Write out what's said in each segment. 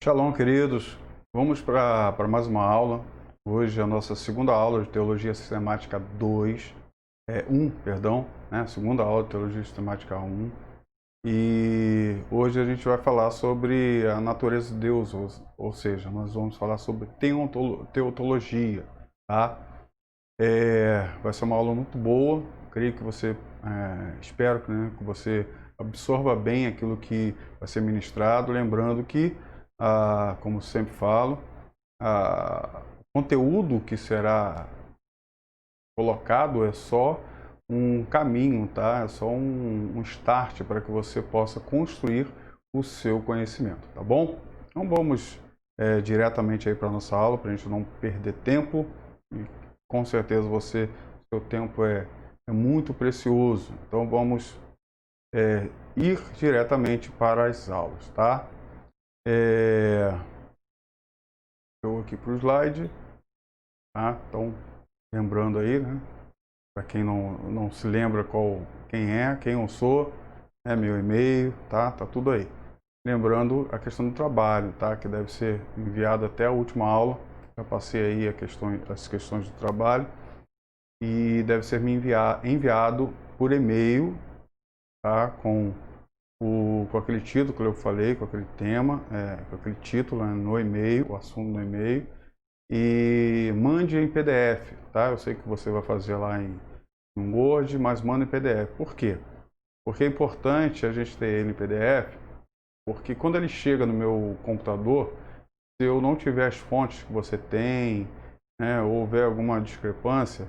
Shalom, queridos. Vamos para mais uma aula. Hoje é a nossa segunda aula de Teologia Sistemática 1, perdão, né? Segunda aula de Teologia Sistemática 1. E hoje a gente vai falar sobre a natureza de Deus, ou seja, nós vamos falar sobre teotologia, tá? Vai ser uma aula muito boa. Creio que você, espero que você absorva bem aquilo que vai ser ministrado, lembrando que, como sempre falo, o conteúdo que será colocado é só um caminho, tá? É só um start para que você possa construir o seu conhecimento, tá bom? Então vamos diretamente aí para a nossa aula, para a gente não perder tempo. E com certeza seu tempo é muito precioso. Então vamos ir diretamente para as aulas, tá? Eu aqui para o slide, tá? Então, lembrando aí, né? Para quem não se lembra quem eu sou, meu e-mail, tá? Tá tudo aí. Lembrando a questão do trabalho, tá? Que deve ser enviado até a última aula. Já passei aí as questões do trabalho e deve ser enviado por e-mail, tá? Com aquele título que eu falei, com aquele tema, com aquele título, né, no e-mail, o assunto no e-mail, e mande em PDF, tá? Eu sei que você vai fazer lá em Word, mas manda em PDF. Por quê? Porque é importante a gente ter ele em PDF, porque quando ele chega no meu computador, se eu não tiver as fontes que você tem, né, ou houver alguma discrepância,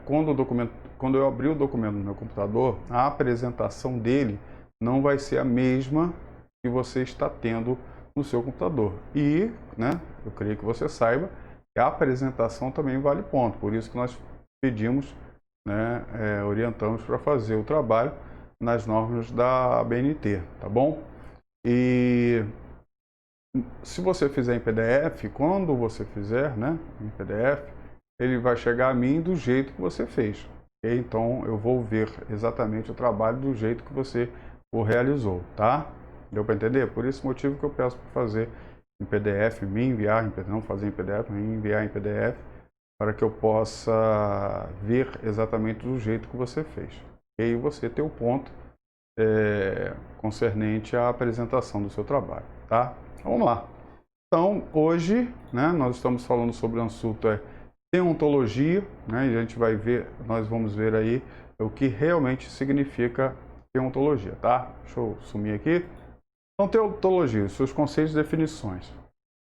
quando eu abrir o documento no meu computador, a apresentação dele não vai ser a mesma que você está tendo no seu computador. E, né, eu creio que você saiba que a apresentação também vale ponto. Por isso que nós pedimos, né, orientamos para fazer o trabalho nas normas da ABNT, tá bom? E se você fizer em PDF, quando você fizer, né, em PDF, ele vai chegar a mim do jeito que você fez. Okay? Então, eu vou ver exatamente o trabalho do jeito que você o realizou, tá? Deu para entender? Por esse motivo que eu peço para fazer em PDF, me enviar em PDF, não fazer em PDF, me enviar em PDF, para que eu possa ver exatamente do jeito que você fez. E aí você ter o ponto concernente à apresentação do seu trabalho, tá? Vamos lá. Então, hoje, né, nós estamos falando sobre o assunto teontologia, né, e nós vamos ver aí o que realmente significa teontologia, tá? Deixa eu sumir aqui. Então, teontologia, seus conceitos e definições.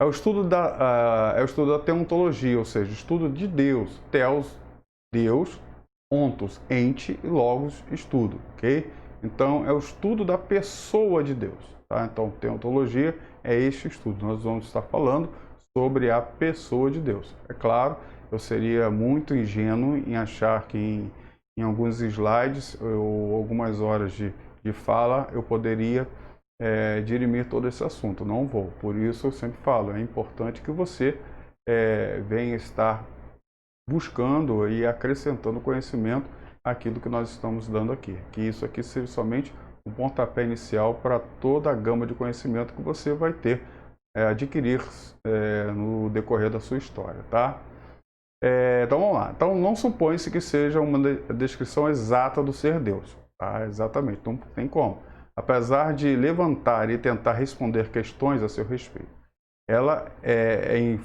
É o estudo da teontologia, ou seja, estudo de Deus. Theos, Deus, ontos, ente, e logos, estudo, ok? Então, é o estudo da pessoa de Deus, tá? Então, teontologia é este estudo. Nós vamos estar falando sobre a pessoa de Deus. É claro, eu seria muito ingênuo em achar que em alguns slides ou algumas horas de fala eu poderia dirimir todo esse assunto. Não vou. Por isso eu sempre falo, é importante que você venha estar buscando e acrescentando conhecimento àquilo que nós estamos dando aqui. Que isso aqui seja somente um pontapé inicial para toda a gama de conhecimento que você vai ter, adquirir no decorrer da sua história, tá? Então vamos lá. Então não supõe-se que seja uma descrição exata do ser Deus, tá? Exatamente, não tem como. Apesar de levantar e tentar responder questões a seu respeito, ela em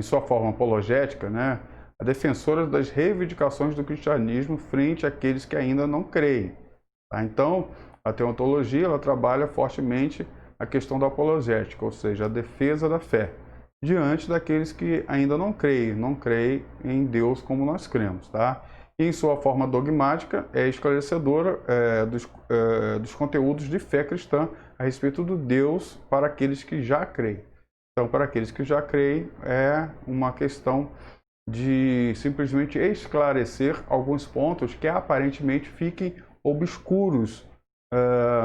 sua forma apologética, né, a defensora das reivindicações do cristianismo frente àqueles que ainda não creem. Tá? Então, a teontologia ela trabalha fortemente a questão da apologética, ou seja, a defesa da fé, diante daqueles que ainda não creem em Deus como nós cremos. Tá? E em sua forma dogmática, é esclarecedora dos conteúdos de fé cristã a respeito do Deus para aqueles que já creem. Então, para aqueles que já creem, é uma questão de simplesmente esclarecer alguns pontos que aparentemente fiquem obscuros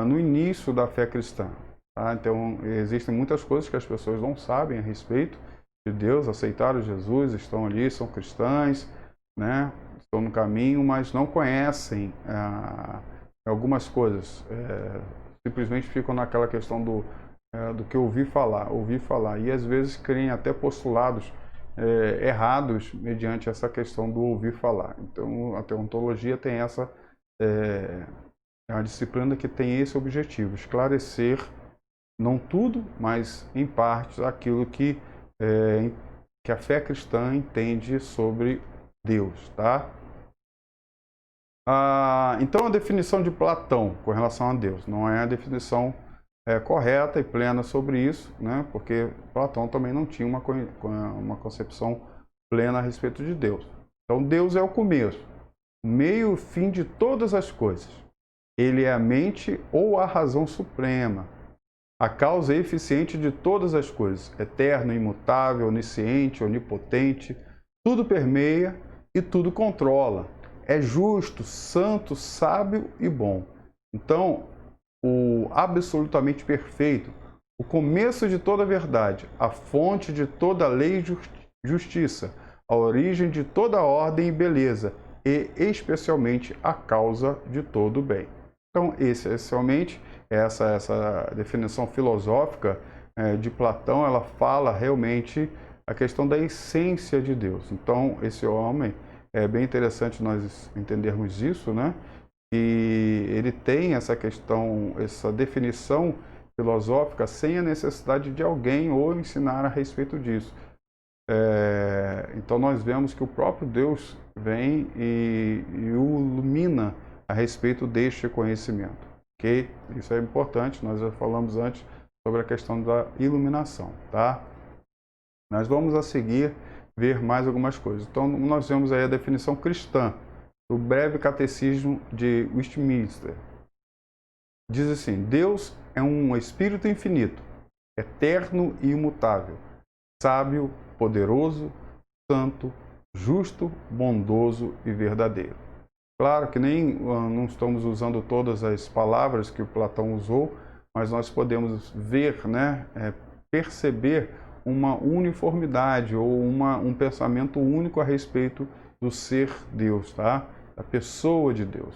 no início da fé cristã. Tá? Então, existem muitas coisas que as pessoas não sabem a respeito de Deus, aceitaram Jesus, estão ali, são cristãs, né? Estão no caminho, mas não conhecem algumas coisas. Simplesmente ficam naquela questão do que ouvir falar. E às vezes criam até postulados errados mediante essa questão do ouvir falar. Então a teontologia tem é uma disciplina que tem esse objetivo, esclarecer, não tudo, mas em partes, aquilo que a fé cristã entende sobre Deus, tá? Então a definição de Platão com relação a Deus não é a definição correta e plena sobre isso, né? Porque Platão também não tinha uma concepção plena a respeito de Deus. Então Deus é o começo, meio e fim de todas as coisas. Ele é a mente ou a razão suprema, a causa eficiente de todas as coisas, eterno, imutável, onisciente, onipotente, tudo permeia e tudo controla. É justo, santo, sábio e bom. Então, o absolutamente perfeito, o começo de toda a verdade, a fonte de toda lei e justiça, a origem de toda ordem e beleza, e especialmente a causa de todo o bem. Então, essencialmente, essa definição filosófica de Platão, ela fala realmente a questão da essência de Deus. Então, esse homem, é bem interessante nós entendermos isso, né? E ele tem essa questão, essa definição filosófica sem a necessidade de alguém ou ensinar a respeito disso. Então nós vemos que o próprio Deus vem e o ilumina a respeito deste conhecimento. Ok? Isso é importante, nós já falamos antes sobre a questão da iluminação, tá? Nós vamos a seguir ver mais algumas coisas. Então nós vemos aí a definição cristã do breve catecismo de Westminster. Diz assim: Deus é um espírito infinito, eterno e imutável, sábio, poderoso, santo, justo, bondoso e verdadeiro. Claro que não estamos usando todas as palavras que o Platão usou, mas nós podemos ver, né, perceber uma uniformidade ou um pensamento único a respeito do ser Deus, tá? Da pessoa de Deus.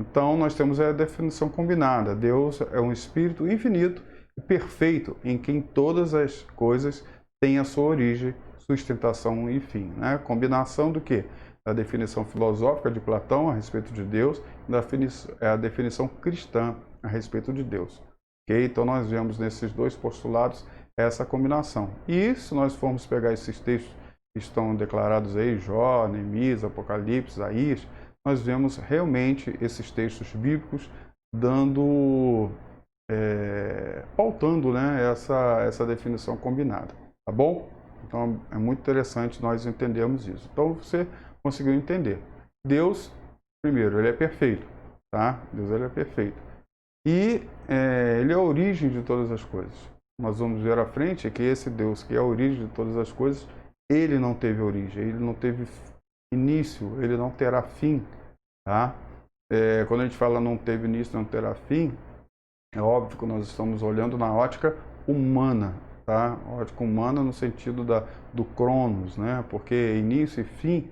Então nós temos a definição combinada. Deus é um espírito infinito e perfeito em quem todas as coisas têm a sua origem, sustentação e fim, né? Combinação do quê? Da definição filosófica de Platão a respeito de Deus e a definição cristã a respeito de Deus. Okay? Então nós vemos nesses dois postulados essa combinação. E se nós formos pegar esses textos que estão declarados aí, Jó, Neemias, Apocalipse, Isaías, nós vemos realmente esses textos bíblicos pautando, né, essa definição combinada, tá bom? Então é muito interessante nós entendermos isso. Então você conseguiu entender. Deus, primeiro, ele é perfeito, tá? Deus, ele é perfeito. E ele é a origem de todas as coisas. Nós vamos ver à frente que esse Deus, que é a origem de todas as coisas, ele não teve origem, ele não teve início, ele não terá fim, tá? Quando a gente fala não teve início, não terá fim, é óbvio que nós estamos olhando na ótica humana, tá? Ótica humana no sentido do Cronos, né? Porque início e fim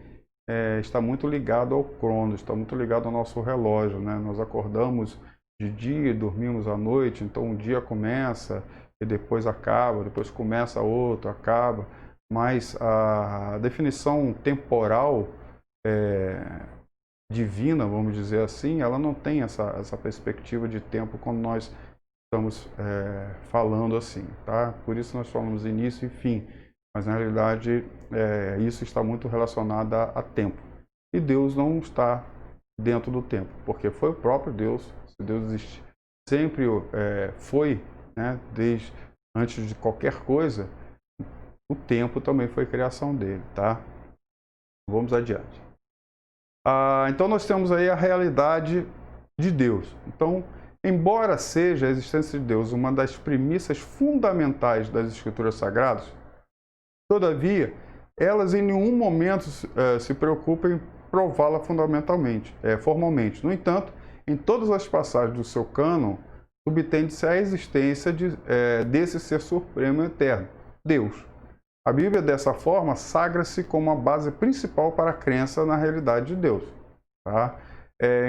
está muito ligado ao Cronos, está muito ligado ao nosso relógio, né? Nós acordamos de dia e dormimos à noite, então um dia começa e depois acaba, depois começa outro, acaba. Mas a definição temporal divina, vamos dizer assim, ela não tem essa perspectiva de tempo quando nós estamos falando assim, tá? Por isso nós falamos início e fim, mas na realidade isso está muito relacionado a tempo. E Deus não está dentro do tempo, porque foi o próprio Deus, se Deus existe, sempre foi, né, desde antes de qualquer coisa, o tempo também foi criação dele, tá? Vamos adiante. Então nós temos aí a realidade de Deus. Então, embora seja a existência de Deus uma das premissas fundamentais das Escrituras Sagradas, todavia, elas em nenhum momento se preocupam em prová-la formalmente. No entanto, em todas as passagens do seu cânon, subtende-se a existência desse ser supremo e eterno, Deus. A Bíblia, dessa forma, sagra-se como a base principal para a crença na realidade de Deus. Tá? É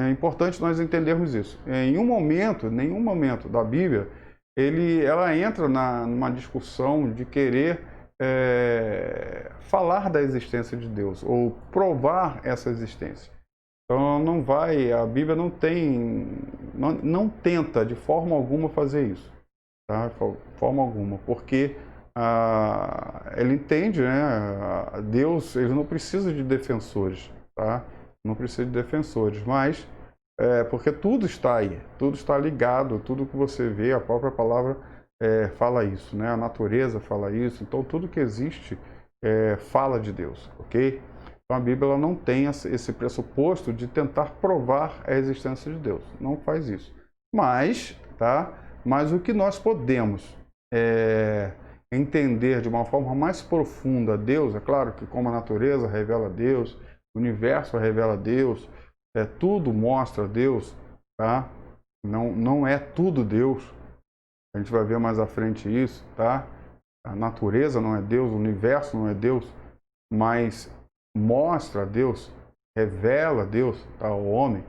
importante nós entendermos isso. Em nenhum momento da Bíblia ela entra numa discussão de querer falar da existência de Deus ou provar essa existência. Então a Bíblia não tenta de forma alguma fazer isso, tá? De forma alguma, porque ele entende, né? Deus, ele não precisa de defensores, tá? Não precisa de defensores, mas porque tudo está aí, tudo está ligado, tudo que você vê, a própria palavra fala isso, né? A natureza fala isso, então tudo que existe fala de Deus, ok? Então a Bíblia ela não tem esse pressuposto de tentar provar a existência de Deus, não faz isso. Mas o que nós podemos entender de uma forma mais profunda Deus, é claro que como a natureza revela Deus, o universo revela Deus, tudo mostra Deus, tá? Não é tudo Deus. A gente vai ver mais à frente isso, tá? A natureza não é Deus, o universo não é Deus, mas mostra Deus, revela Deus ao homem.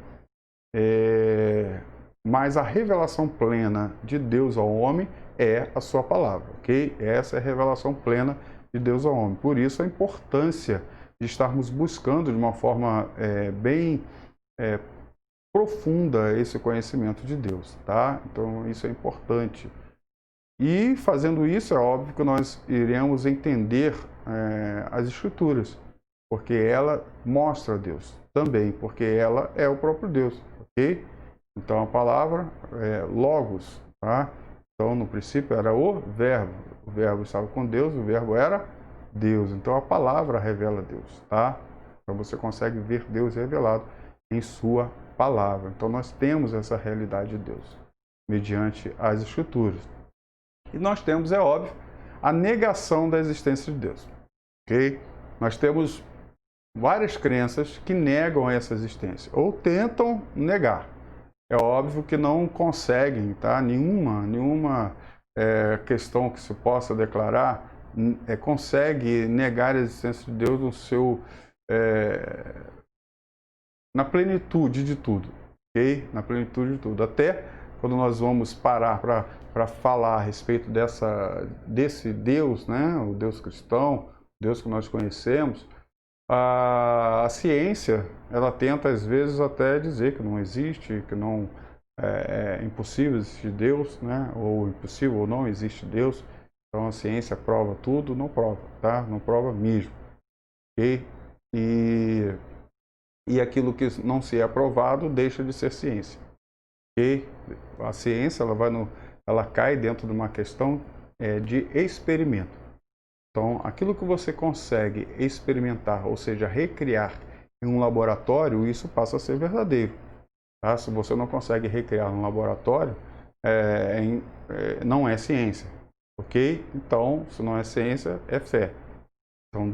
Mas a revelação plena de Deus ao homem é a sua palavra, ok? Essa é a revelação plena de Deus ao homem. Por isso a importância de estarmos buscando de uma forma bem profunda esse conhecimento de Deus, tá? Então isso é importante. E fazendo isso, é óbvio que nós iremos entender as Escrituras, porque ela mostra Deus também, porque ela é o próprio Deus, ok? Então a palavra é Logos, tá? Então no princípio era o Verbo estava com Deus, o Verbo era Deus. Então a palavra revela Deus, tá? Então você consegue ver Deus revelado em sua palavra. Então nós temos essa realidade de Deus mediante as Escrituras. E nós temos, é óbvio, a negação da existência de Deus, ok? Nós temos várias crenças que negam essa existência ou tentam negar. É óbvio que não conseguem, tá? Nenhuma questão que se possa declarar consegue negar a existência de Deus no seu na plenitude de tudo, ok? Na plenitude de tudo. Até quando nós vamos parar para falar a respeito desse Deus, né? O Deus cristão, o Deus que nós conhecemos, a ciência, ela tenta às vezes até dizer que não existe, que não é impossível existir Deus, né? Ou impossível ou não existe Deus. Então a ciência prova tudo, não prova, tá? Não prova mesmo, ok? E aquilo que não se é provado deixa de ser ciência, ok? A ciência ela cai dentro de uma questão de experimento. Então, aquilo que você consegue experimentar, ou seja, recriar em um laboratório, isso passa a ser verdadeiro, tá? Se você não consegue recriar no laboratório, não é ciência, ok? Então, se não é ciência, é fé. Então,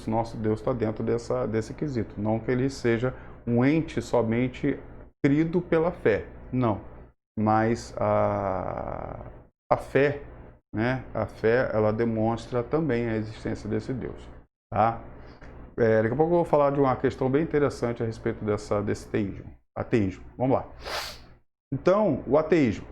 nosso Deus está dentro desse quesito. Não que ele seja um ente somente crido pela fé, não. Mas a fé, né? A fé, ela demonstra também a existência desse Deus, tá? Daqui a pouco eu vou falar de uma questão bem interessante a respeito desse ateísmo. Vamos lá. Então, o ateísmo.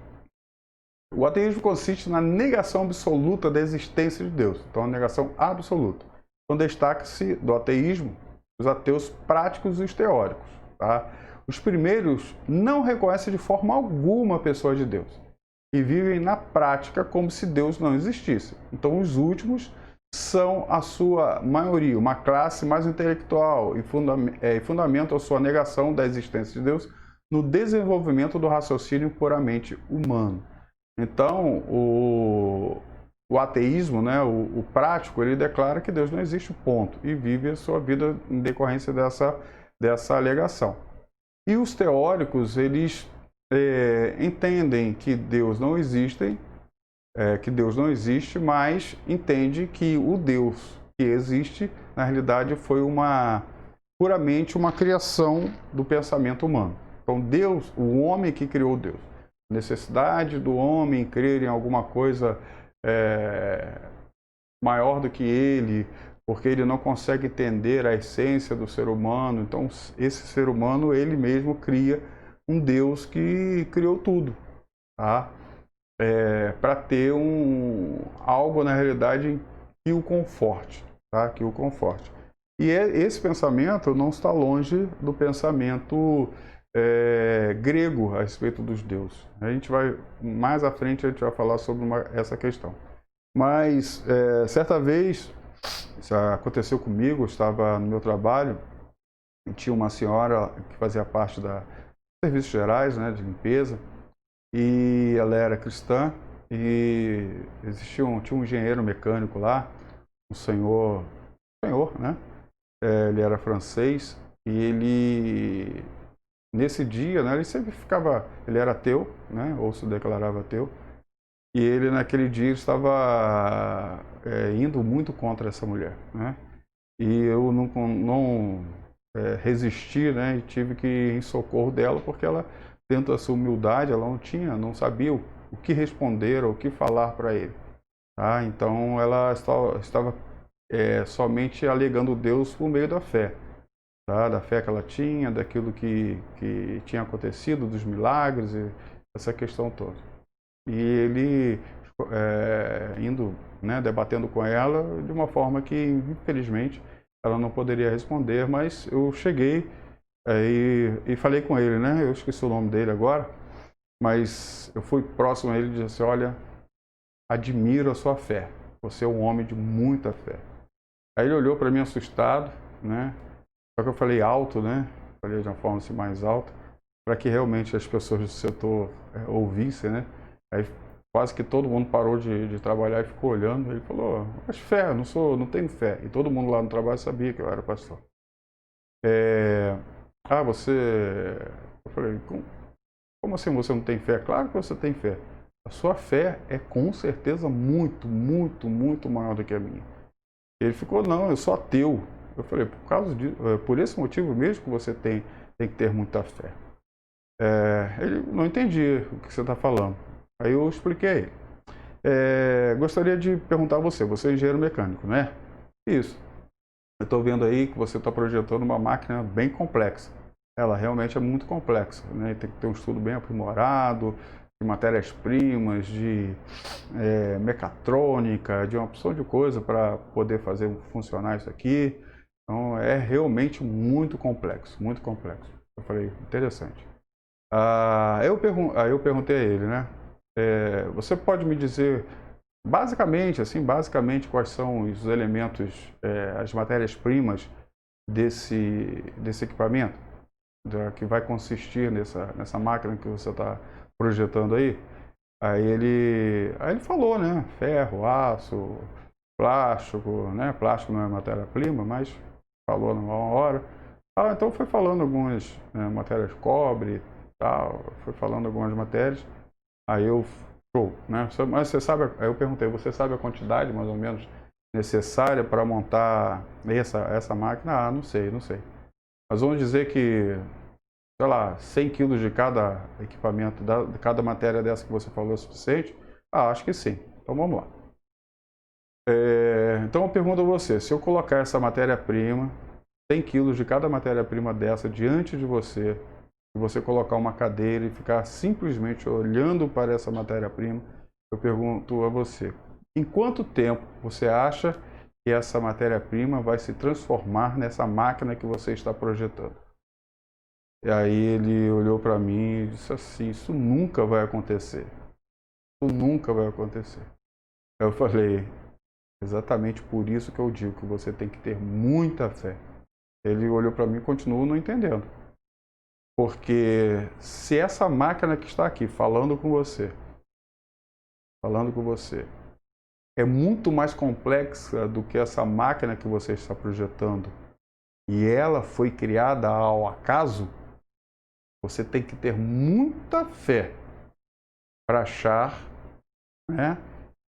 O ateísmo consiste na negação absoluta da existência de Deus. Então, a negação absoluta. Então, destaca-se do ateísmo os ateus práticos e os teóricos, tá? Os primeiros não reconhecem de forma alguma a pessoa de Deus e vivem na prática como se Deus não existisse. Então, os últimos são, a sua maioria, uma classe mais intelectual e fundamentam a sua negação da existência de Deus no desenvolvimento do raciocínio puramente humano. Então, o ateísmo, né, o prático, ele declara que Deus não existe, ponto, e vive a sua vida em decorrência dessa alegação. E os teóricos, eles entendem que Deus não existe, mas entende que o Deus que existe, na realidade, foi puramente uma criação do pensamento humano. Então, Deus, o homem que criou Deus. A necessidade do homem crer em alguma coisa maior do que ele, porque ele não consegue entender a essência do ser humano. Então, esse ser humano, ele mesmo cria um Deus que criou tudo, tá? para ter algo na realidade que o conforte, tá? Que o conforte. E esse pensamento não está longe do pensamento grego a respeito dos deuses. A gente vai, mais à frente, a gente vai falar sobre essa questão. Mas, certa vez, isso aconteceu comigo, eu estava no meu trabalho, e tinha uma senhora que fazia parte dos serviços gerais, né, de limpeza, e ela era cristã, e tinha um engenheiro mecânico lá, um senhor, né? Ele era francês, e ele, nesse dia, né, ele sempre ele era ateu, né, ou se declarava ateu, e ele naquele dia estava indo muito contra essa mulher, né? E eu não resisti, né? E tive que ir em socorro dela, porque ela, dentro da sua humildade, ela não sabia o que responder ou o que falar para ele, tá? Então ela estava somente alegando Deus por meio da fé, tá? Da fé que ela tinha, daquilo que tinha acontecido, dos milagres e essa questão toda. E ele indo, né, debatendo com ela de uma forma que, infelizmente, ela não poderia responder, mas eu cheguei e falei com ele, né? Eu esqueci o nome dele agora, mas eu fui próximo a ele e disse: olha, admiro a sua fé, você é um homem de muita fé. Aí ele olhou para mim assustado, né? Só que eu falei alto, né? Falei de uma forma assim mais alta, para que realmente as pessoas do setor ouvissem, né? Aí quase que todo mundo parou de trabalhar e ficou olhando. Ele falou: mas fé, não tenho fé. E todo mundo lá no trabalho sabia que eu era pastor. Você... Eu falei: como assim você não tem fé? Claro que você tem fé. A sua fé é com certeza muito, muito, muito maior do que a minha. Ele ficou: não, eu sou ateu. Eu falei: por esse motivo mesmo que você tem que ter muita fé. Ele: não entendi o que você está falando. Aí eu expliquei a ele. Gostaria de perguntar a você é engenheiro mecânico, né? Isso. Eu estou vendo aí que você está projetando uma máquina bem complexa. Ela realmente é muito complexa, né? Tem que ter um estudo bem aprimorado, de matérias-primas, de mecatrônica, de uma opção de coisa para poder fazer funcionar isso aqui. Então é realmente muito complexo, muito complexo. Eu falei: interessante. Aí eu perguntei a ele, né? Você pode me dizer basicamente quais são os elementos, as matérias-primas desse equipamento, que vai consistir nessa máquina que você está projetando aí? Aí ele falou, né? Ferro, aço, plástico, né? Plástico não é matéria-prima, mas falou numa hora. Então foi falando algumas matérias, cobre, tal, foi falando algumas matérias. Aí show, né? Mas você sabe, aí eu perguntei: você sabe a quantidade mais ou menos necessária para montar essa máquina? Não sei. Mas vamos dizer que, sei lá, 100 quilos de cada equipamento, de cada matéria dessa que você falou é suficiente? Acho que sim. Então vamos lá. Então eu pergunto a você: se eu colocar essa matéria-prima, 100 quilos de cada matéria-prima dessa diante de você, e você colocar uma cadeira e ficar simplesmente olhando para essa matéria-prima, eu pergunto a você: em quanto tempo você acha que essa matéria-prima vai se transformar nessa máquina que você está projetando? E aí ele olhou para mim e disse assim: isso nunca vai acontecer. Isso nunca vai acontecer. Eu falei: exatamente por isso que eu digo que você tem que ter muita fé. Ele olhou para mim e continuou não entendendo. Porque se essa máquina que está aqui falando com você, é muito mais complexa do que essa máquina que você está projetando, e ela foi criada ao acaso, você tem que ter muita fé para achar, né,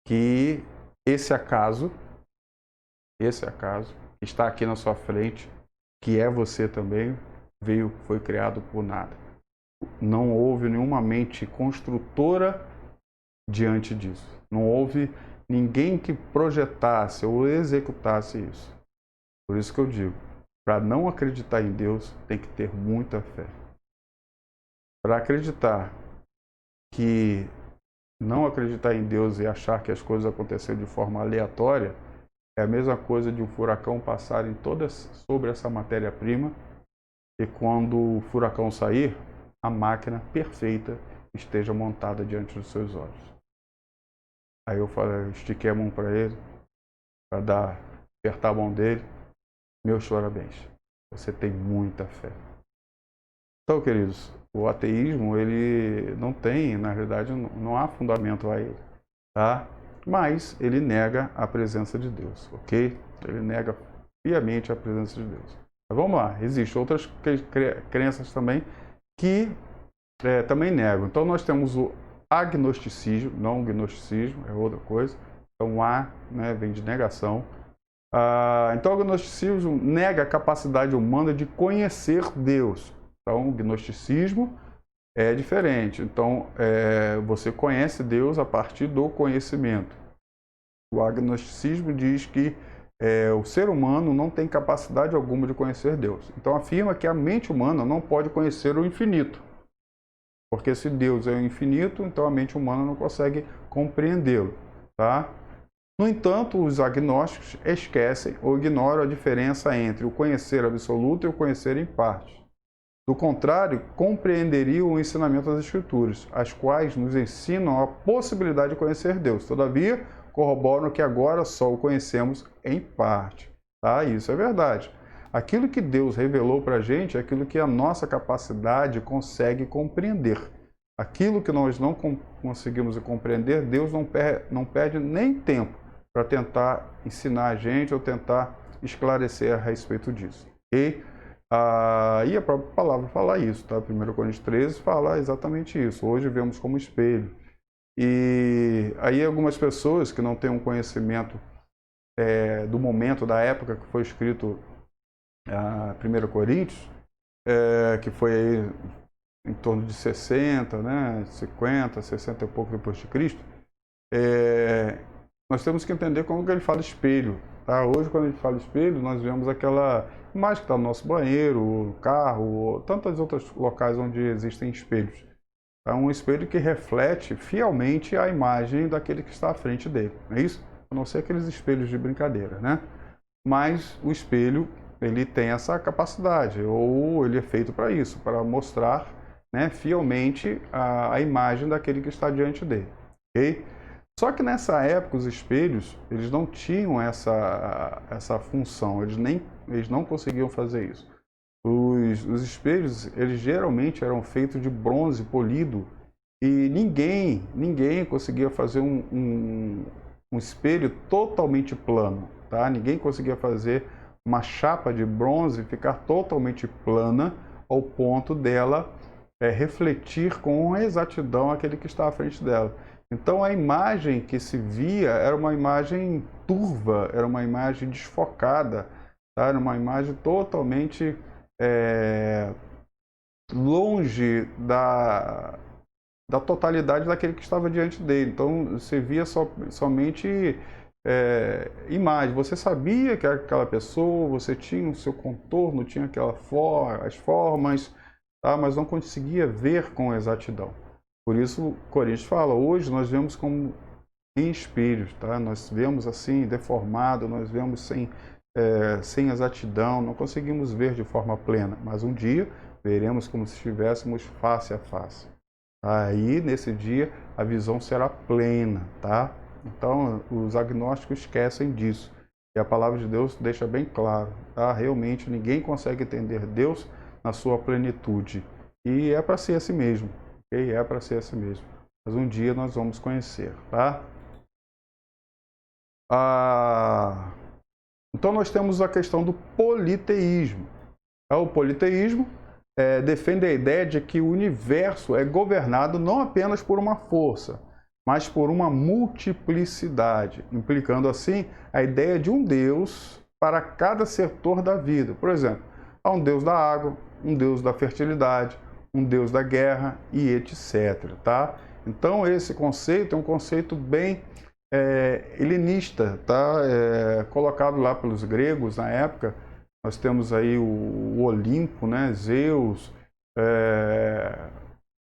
que esse acaso que está aqui na sua frente, que é você também, foi criado por nada. Não houve nenhuma mente construtora diante disso. Não houve ninguém que projetasse ou executasse isso. Por isso que eu digo, para não acreditar em Deus, tem que ter muita fé. Para acreditar que Não acreditar em Deus e achar que as coisas aconteceram de forma aleatória é a mesma coisa de um furacão passar sobre essa matéria-prima e quando o furacão sair, a máquina perfeita esteja montada diante dos seus olhos. Aí eu estiquei a mão para ele, para apertar a mão dele. Meus parabéns, você tem muita fé. Então, queridos, o ateísmo, ele não tem, na realidade, não há fundamento a ele, tá? Mas ele nega a presença de Deus, ok? Ele nega piamente a presença de Deus. Mas vamos lá, existem outras crenças também que também negam. Então nós temos o agnosticismo, não o gnosticismo, é outra coisa. Então a, né, vem de negação. Então o gnosticismo nega a capacidade humana de conhecer Deus. Então o gnosticismo é diferente. Então você conhece Deus a partir do conhecimento. O agnosticismo diz que o ser humano não tem capacidade alguma de conhecer Deus. Então afirma que a mente humana não pode conhecer o infinito. Porque se Deus é o infinito, então a mente humana não consegue compreendê-lo, tá? No entanto, os agnósticos esquecem ou ignoram a diferença entre o conhecer absoluto e o conhecer em parte. Do contrário, compreenderiam o ensinamento das Escrituras, as quais nos ensinam a possibilidade de conhecer Deus. Todavia, corroboram que agora só o conhecemos em parte. Tá? Isso é verdade. Aquilo que Deus revelou para a gente é aquilo que a nossa capacidade consegue compreender. Aquilo que nós não conseguimos compreender, Deus não perde nem tempo para tentar ensinar a gente ou tentar esclarecer a respeito disso. Okay? E a própria palavra fala isso, tá? 1 Coríntios 13 fala exatamente isso. Hoje vemos como espelho. E aí algumas pessoas que não têm um conhecimento do momento, da época que foi escrito 1 Coríntios, que foi aí em torno de 60, né, 50, 60 e pouco depois de Cristo, nós temos que entender como que ele fala espelho. Tá? Hoje, quando a gente fala espelho, nós vemos aquela imagem que está no nosso banheiro, no carro, ou tantos outros locais onde existem espelhos. É um espelho que reflete fielmente a imagem daquele que está à frente dele, não é isso? A não ser aqueles espelhos de brincadeira, né? Mas o espelho, ele tem essa capacidade, ou ele é feito para isso, para mostrar, né, fielmente a imagem daquele que está diante dele, ok? Só que nessa época os espelhos, eles não tinham essa função, eles não conseguiam fazer isso. Os espelhos, eles geralmente eram feitos de bronze polido e ninguém conseguia fazer um espelho totalmente plano, tá? Ninguém conseguia fazer uma chapa de bronze ficar totalmente plana ao ponto dela refletir com exatidão aquele que está à frente dela. Então a imagem que se via era uma imagem turva, era uma imagem desfocada, tá? Era uma imagem totalmente longe da totalidade daquele que estava diante dele. Então você via somente imagem. Você sabia que era aquela pessoa, você tinha o seu contorno, tinha as formas, tá? Mas não conseguia ver com exatidão. Por isso, Coríntios fala, hoje nós vemos como em espelhos, tá? Nós vemos assim, deformado, nós vemos sem exatidão, não conseguimos ver de forma plena, mas um dia veremos como se estivéssemos face a face. Aí, nesse dia, a visão será plena, tá? Então, os agnósticos esquecem disso. E a palavra de Deus deixa bem claro, tá? Realmente, ninguém consegue entender Deus na sua plenitude. E é para ser assim mesmo. É para ser assim mesmo. Mas um dia nós vamos conhecer, tá? Então nós temos a questão do politeísmo. O politeísmo defende a ideia de que o universo é governado não apenas por uma força, mas por uma multiplicidade, implicando assim a ideia de um Deus para cada setor da vida. Por exemplo, há um Deus da água, um Deus da fertilidade, um Deus da guerra e etc. Tá? Então esse conceito é um conceito bem helenista, tá? Colocado lá pelos gregos na época. Nós temos aí o Olimpo, né? Zeus,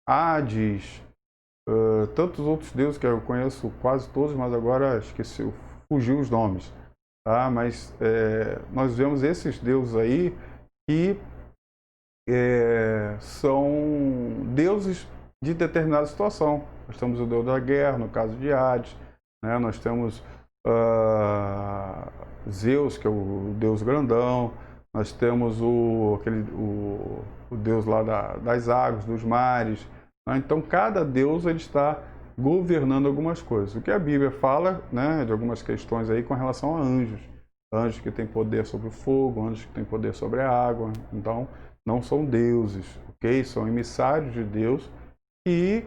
Hades, tantos outros deuses que eu conheço quase todos, mas agora esqueci, fugiu os nomes, tá? Mas nós vemos esses deuses aí que são deuses de determinada situação. Nós temos o deus da guerra, no caso de Hades, né? Nós temos Zeus, que é o deus grandão. Nós temos o deus lá das águas, dos mares, né? Então, cada deus ele está governando algumas coisas. O que a Bíblia fala, né, de algumas questões aí com relação a anjos. Anjos que têm poder sobre o fogo, anjos que têm poder sobre a água. Então, não são deuses, ok? São emissários de Deus e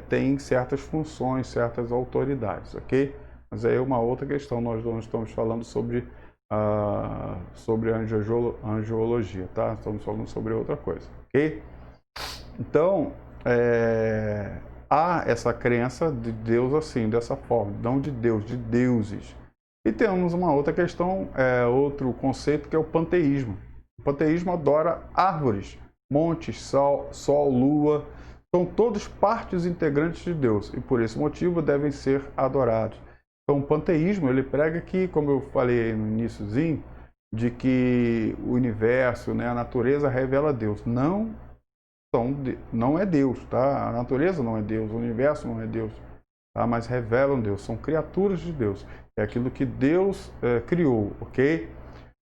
têm certas funções, certas autoridades, ok? Mas aí é uma outra questão, nós não estamos falando sobre angiologia, tá? Estamos falando sobre outra coisa, ok? Então, há essa crença de Deus assim, dessa forma, não de Deus, de deuses. E temos uma outra questão, outro conceito que é o panteísmo. O panteísmo adora árvores, montes, sol, lua, são todos partes integrantes de Deus e por esse motivo devem ser adorados. Então o panteísmo ele prega que, como eu falei no iniciozinho, de que o universo, né, a natureza revela Deus. Não é Deus, tá? A natureza não é Deus, o universo não é Deus, tá? Mas revelam Deus, são criaturas de Deus. É aquilo que Deus criou, ok?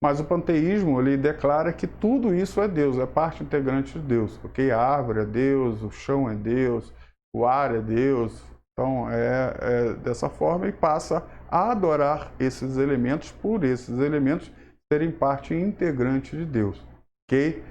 Mas o panteísmo, ele declara que tudo isso é Deus, é parte integrante de Deus, ok? A árvore é Deus, o chão é Deus, o ar é Deus. Então, é dessa forma e passa a adorar esses elementos por esses elementos serem parte integrante de Deus, ok?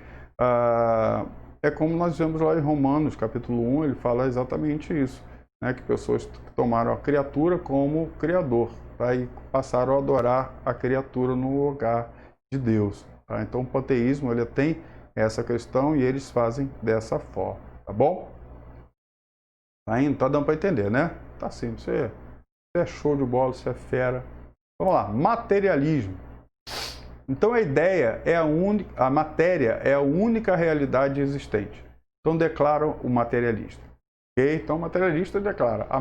É como nós vemos lá em Romanos, capítulo 1, ele fala exatamente isso, né? Que pessoas tomaram a criatura como criador, tá? E passaram a adorar a criatura no lugar de Deus, tá? Então o panteísmo ele tem essa questão e eles fazem dessa forma, tá bom? Tá indo? Tá dando para entender, né? Tá sim, você é show de bola, você é fera. Vamos lá, materialismo. Então a ideia é a matéria é a única realidade existente. Então declara o materialista. Okay? Então o materialista declara a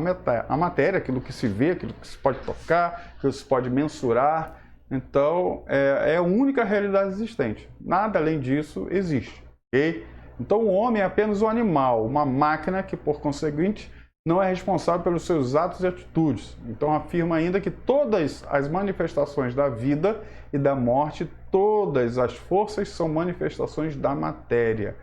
matéria, aquilo que se vê, aquilo que se pode tocar, aquilo que se pode mensurar. Então é a única realidade existente. Nada além disso existe. Okay? Então o homem é apenas um animal, uma máquina que por conseguinte não é responsável pelos seus atos e atitudes. Então afirma ainda que todas as manifestações da vida e da morte, todas as forças são manifestações da matéria.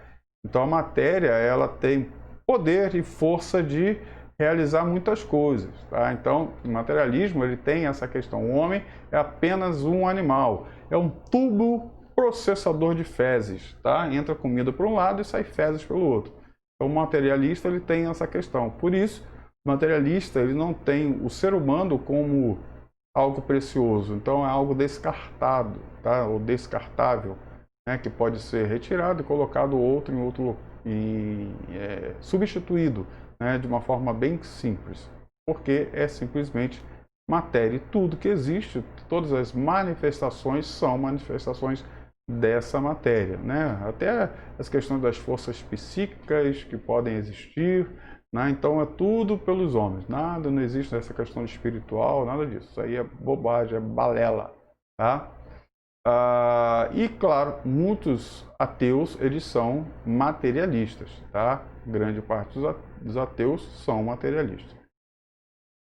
Então a matéria ela tem poder e força de realizar muitas coisas, tá? Então o materialismo ele tem essa questão. O homem é apenas um animal, é um tubo processador de fezes, tá? Entra comida por um lado e sai fezes pelo outro. Então, o materialista ele tem essa questão. Por isso, o materialista ele não tem o ser humano como algo precioso. Então, é algo descartado, tá? Ou descartável, né? Que pode ser retirado e colocado outro em outro substituído, né? De uma forma bem simples, porque é simplesmente matéria. E tudo que existe, todas as manifestações são manifestações dessa matéria, né? Até as questões das forças psíquicas que podem existir, né? Então é tudo pelos homens, nada, não existe essa questão espiritual, nada disso, isso aí é bobagem, é balela, tá? E claro, muitos ateus, eles são materialistas, tá? Grande parte dos ateus são materialistas,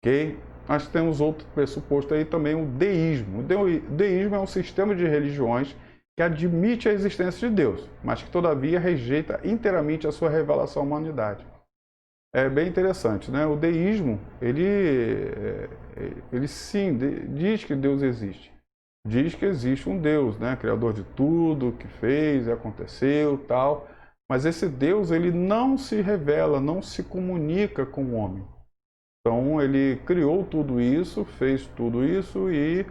ok? Nós temos outro pressuposto aí também, o deísmo. O deísmo é um sistema de religiões que admite a existência de Deus, mas que todavia rejeita inteiramente a sua revelação à humanidade. É bem interessante, né? O deísmo, ele sim diz que Deus existe. Diz que existe um Deus, né? Criador de tudo, que fez, aconteceu, tal. Mas esse Deus, ele não se revela, não se comunica com o homem. Então, ele criou tudo isso, fez tudo isso e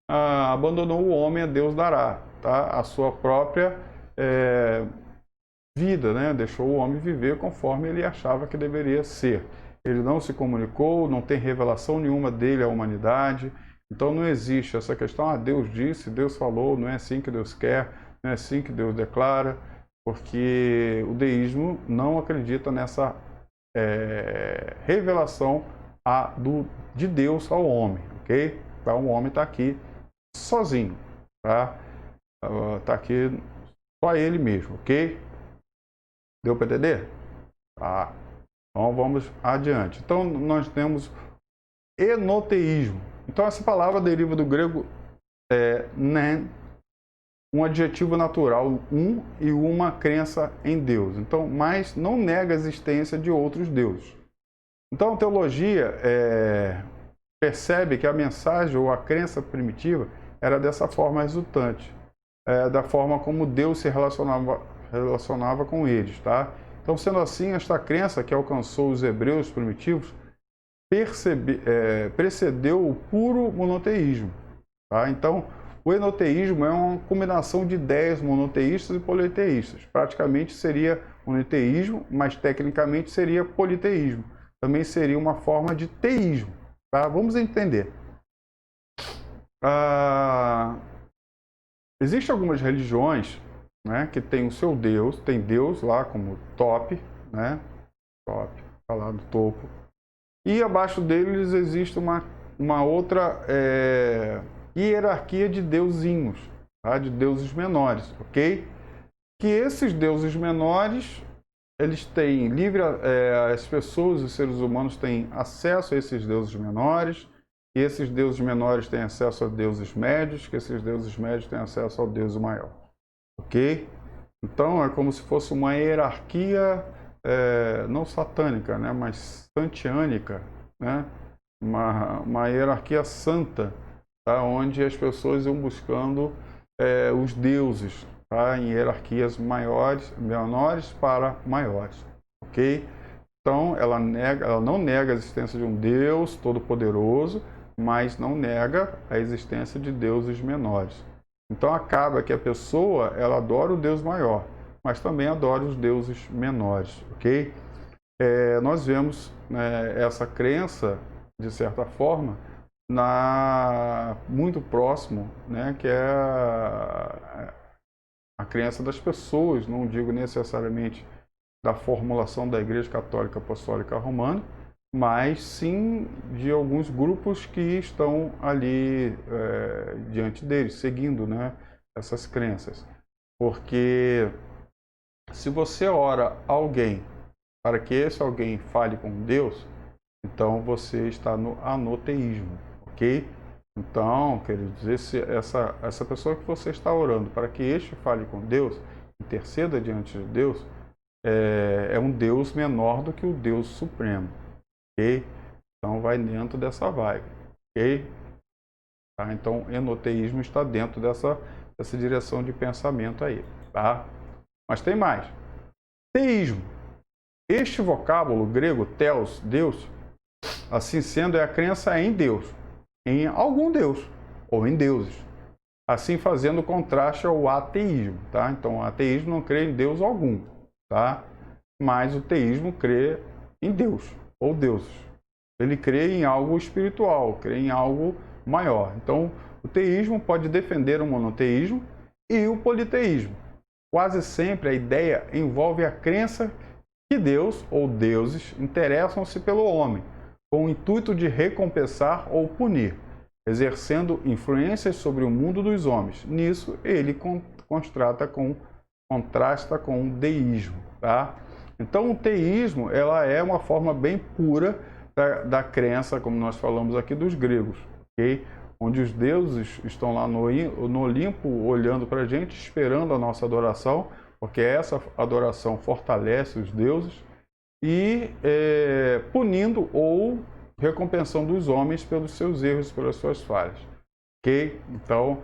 abandonou o homem a Deus dará, tá? A sua própria vida, né? Deixou o homem viver conforme ele achava que deveria ser. Ele não se comunicou, não tem revelação nenhuma dele à humanidade. Então não existe essa questão, Deus disse, Deus falou, não é assim que Deus quer, não é assim que Deus declara, porque o deísmo não acredita nessa revelação de Deus ao homem, ok? Então o homem está aqui sozinho, tá? Está aqui só ele mesmo, ok? Deu para entender? Tá. Então vamos adiante. Então nós temos enoteísmo. Então essa palavra deriva do grego nen, um adjetivo natural, e uma crença em Deus. Então, mas não nega a existência de outros deuses. Então a teologia percebe que a mensagem ou a crença primitiva era dessa forma resultante, da forma como Deus se relacionava com eles, tá? Então, sendo assim, esta crença que alcançou os hebreus primitivos precedeu o puro monoteísmo, tá? Então, o enoteísmo é uma combinação de ideias monoteístas e politeístas. Praticamente seria monoteísmo, mas tecnicamente seria politeísmo. Também seria uma forma de teísmo, tá? Vamos entender. Existem algumas religiões, né, que tem o seu Deus, tem Deus lá como top, né? Top, tá lá do topo. E abaixo deles existe uma outra hierarquia de deusinhos, tá? De deuses menores, ok? Que esses deuses menores, eles têm as pessoas, os seres humanos têm acesso a esses deuses menores, e esses deuses menores têm acesso a deuses médios, que esses deuses médios têm acesso ao Deus maior, ok? Então é como se fosse uma hierarquia não satânica, né, mas santiânica, né? Uma hierarquia santa, tá? Onde as pessoas iam buscando os deuses, tá? Em hierarquias menores para maiores, ok? Então ela não nega a existência de um Deus todo-poderoso, mas não nega a existência de deuses menores. Então acaba que a pessoa ela adora o Deus maior, mas também adora os deuses menores, ok? Nós vemos essa crença, de certa forma, muito próximo, né, que é a crença das pessoas, não digo necessariamente da formulação da Igreja Católica Apostólica Romana, mas sim de alguns grupos que estão ali diante deles, seguindo, né, essas crenças. Porque se você ora a alguém para que esse alguém fale com Deus, então você está no anoteísmo, ok? Então, quer dizer, se essa pessoa que você está orando para que este fale com Deus, interceda diante de Deus, é um Deus menor do que o Deus Supremo, ok? Então vai dentro dessa vibe, ok? Tá? Então, enoteísmo está dentro dessa direção de pensamento aí, tá? Mas tem mais. Teísmo. Este vocábulo grego, theos, Deus, assim sendo, é a crença em Deus, em algum Deus, ou em deuses. Assim fazendo contraste ao ateísmo, tá? Então, o ateísmo não crê em Deus algum, tá? Mas o teísmo crê em Deus, ou deuses. Ele crê em algo espiritual, crê em algo maior. Então, o teísmo pode defender o monoteísmo e o politeísmo. Quase sempre a ideia envolve a crença que Deus ou deuses interessam-se pelo homem, com o intuito de recompensar ou punir, exercendo influências sobre o mundo dos homens. Nisso, ele contrasta com o deísmo, tá? Então, o teísmo ela é uma forma bem pura da crença, como nós falamos aqui, dos gregos, ok? Onde os deuses estão lá no Olimpo, olhando para a gente, esperando a nossa adoração, porque essa adoração fortalece os deuses, e punindo ou recompensando os homens pelos seus erros, pelas suas falhas. Ok? Então,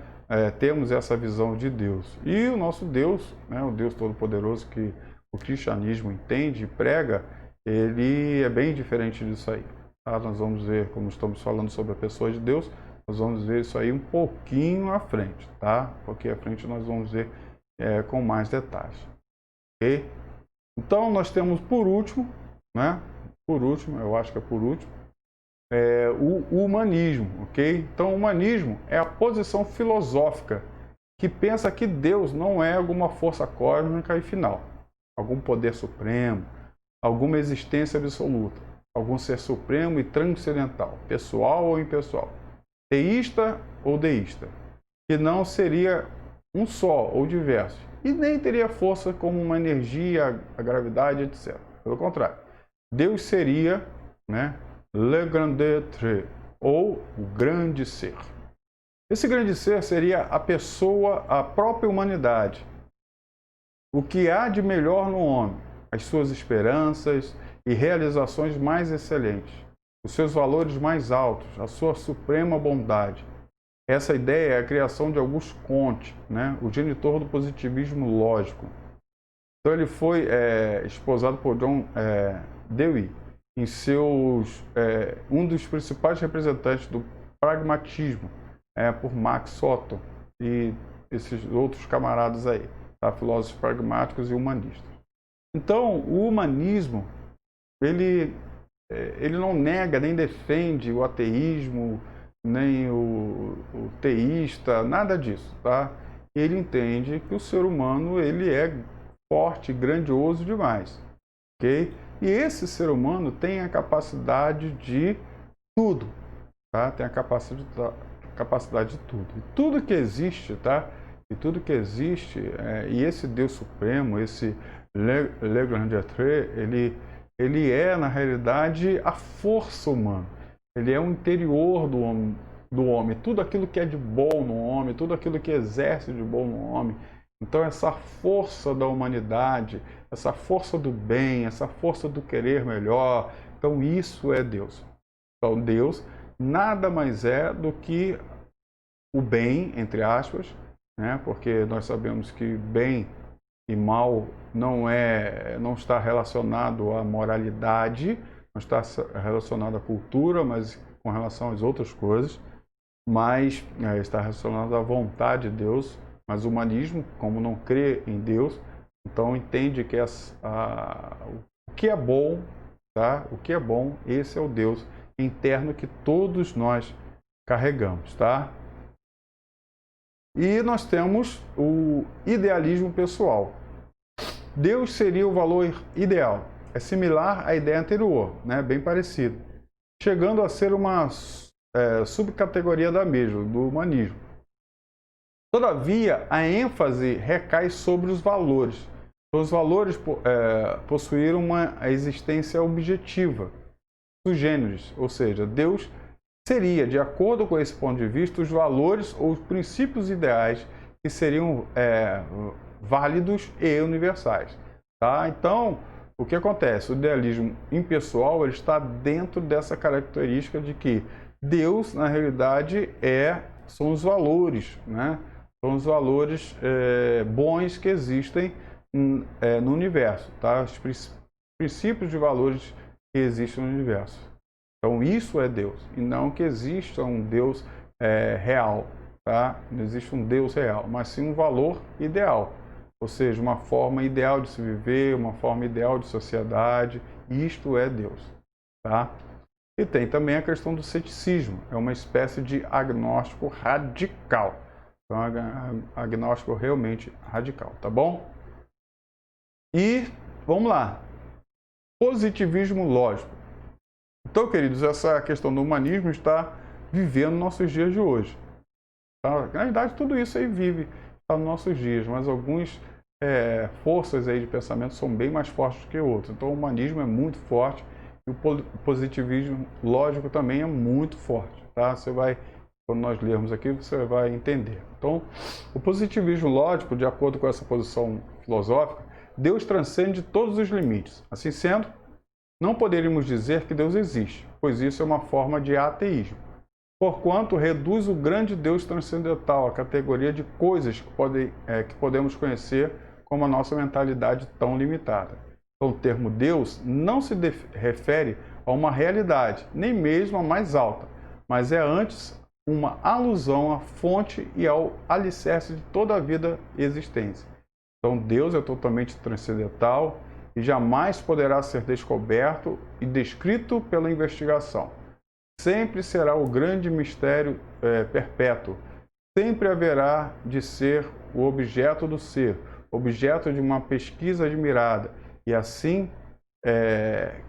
temos essa visão de Deus. E o nosso Deus, né, o Deus Todo-Poderoso que o cristianismo entende e prega, ele é bem diferente disso aí. Tá? Nós vamos ver, como estamos falando sobre a pessoa de Deus, nós vamos ver isso aí um pouquinho à frente, tá? Um pouquinho à frente nós vamos ver com mais detalhes. Ok? Então, nós temos por último, né? Por último, eu acho que é por último, o humanismo, ok? Então, o humanismo é a posição filosófica que pensa que Deus não é alguma força cósmica e final, algum poder supremo, alguma existência absoluta, algum ser supremo e transcendental, pessoal ou impessoal, teísta ou deísta, que não seria um só ou diversos, e nem teria força como uma energia, a gravidade, etc. Pelo contrário, Deus seria, né, le grand être, ou o grande ser. Esse grande ser seria a pessoa, a própria humanidade, o que há de melhor no homem, as suas esperanças e realizações mais excelentes, os seus valores mais altos, a sua suprema bondade. Essa ideia é a criação de Auguste Comte, né, o genitor do positivismo lógico. Então ele foi esposado por John Dewey, em um dos principais representantes do pragmatismo, por Max Otto e esses outros camaradas aí, tá? Filósofos pragmáticos e humanistas. Então, o humanismo, ele não nega nem defende o ateísmo, nem o teísta, nada disso, tá? Ele entende que o ser humano, ele é forte, grandioso demais, ok? E esse ser humano tem a capacidade de tudo, tá? Tem a capacidade de tudo. E tudo que existe, tá? E tudo que existe, e esse Deus Supremo, esse Le Grand Être, ele é, na realidade, a força humana. Ele é o interior do homem. Tudo aquilo que é de bom no homem, tudo aquilo que exerce de bom no homem. Então, essa força da humanidade, essa força do bem, essa força do querer melhor, então isso é Deus. Então, Deus nada mais é do que o bem, entre aspas, né? Porque nós sabemos que bem e mal não está relacionado à moralidade, não está relacionado à cultura, mas com relação às outras coisas, mas está relacionado à vontade de Deus. Mas o humanismo, como não crê em Deus, então entende que o que é bom, tá? O que é bom, esse é o Deus interno que todos nós carregamos, tá? E nós temos o idealismo pessoal. Deus seria o valor ideal. É similar à ideia anterior, né? Bem parecido, chegando a ser uma subcategoria da mesma, do humanismo. Todavia, a ênfase recai sobre os valores. Os valores possuíram uma existência objetiva, sui generis, ou seja, Deus seria, de acordo com esse ponto de vista, os valores ou os princípios ideais que seriam válidos e universais. Tá? Então, o que acontece? O idealismo impessoal ele está dentro dessa característica de que Deus, na realidade, são os valores, né? São os valores bons que existem no universo, tá? Os princípios de valores que existem no universo. Então, isso é Deus, e não que exista um Deus real, tá? Não existe um Deus real, mas sim um valor ideal, ou seja, uma forma ideal de se viver, uma forma ideal de sociedade, isto é Deus, tá? E tem também a questão do ceticismo, é uma espécie de agnóstico radical. Então, agnóstico realmente radical, tá bom? E vamos lá. Positivismo lógico. Então, queridos, essa questão do humanismo está vivendo nossos dias de hoje. Tá? Na verdade, tudo isso aí está nos nossos dias, mas algumas forças aí de pensamento são bem mais fortes que outras. Então, o humanismo é muito forte e o positivismo lógico também é muito forte. Tá? Quando nós lermos aqui, você vai entender. Então, o positivismo lógico, de acordo com essa posição filosófica, Deus transcende todos os limites. Assim sendo, não poderíamos dizer que Deus existe, pois isso é uma forma de ateísmo, porquanto reduz o grande Deus transcendental à categoria de coisas que podemos conhecer como a nossa mentalidade tão limitada. Então, o termo Deus não se refere a uma realidade, nem mesmo a mais alta, mas é antes uma alusão à fonte e ao alicerce de toda a vida e existência. Então, Deus é totalmente transcendental e jamais poderá ser descoberto e descrito pela investigação. Sempre será o grande mistério perpétuo. Sempre haverá de ser o objeto do ser, objeto de uma pesquisa admirada, e assim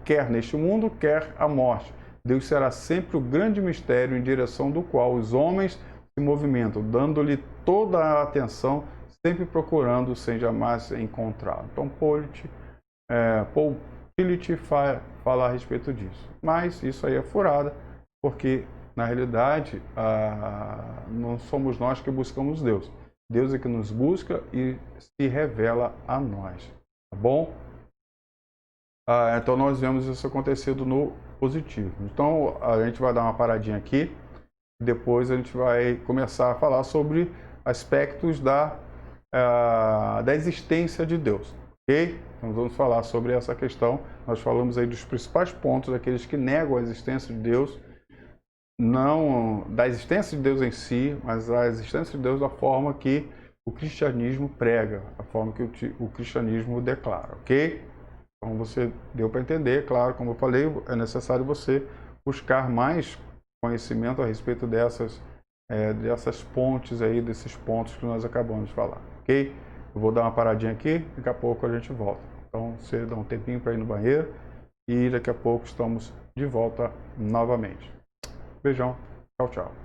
quer neste mundo, quer a morte. Deus será sempre o grande mistério em direção do qual os homens se movimentam, dando-lhe toda a atenção, sempre procurando sem jamais encontrá-lo. Então, Paul Tillich fala a respeito disso. Mas isso aí é furada, porque, na realidade, não somos nós que buscamos Deus. Deus é que nos busca e se revela a nós. Tá bom? Então, nós vemos isso acontecendo no positivo. Então, a gente vai dar uma paradinha aqui. Depois a gente vai começar a falar sobre aspectos da existência de Deus. Ok? Então, vamos falar sobre essa questão. Nós falamos aí dos principais pontos daqueles que negam a existência de Deus, não da existência de Deus em si, mas a existência de Deus da forma que o cristianismo prega, a forma que o cristianismo declara, ok? Então você deu para entender, claro, como eu falei, é necessário você buscar mais conhecimento a respeito dessas pontes aí, desses pontos que nós acabamos de falar, ok? Eu vou dar uma paradinha aqui, daqui a pouco a gente volta. Então você dá um tempinho para ir no banheiro e daqui a pouco estamos de volta novamente. Beijão, tchau, tchau.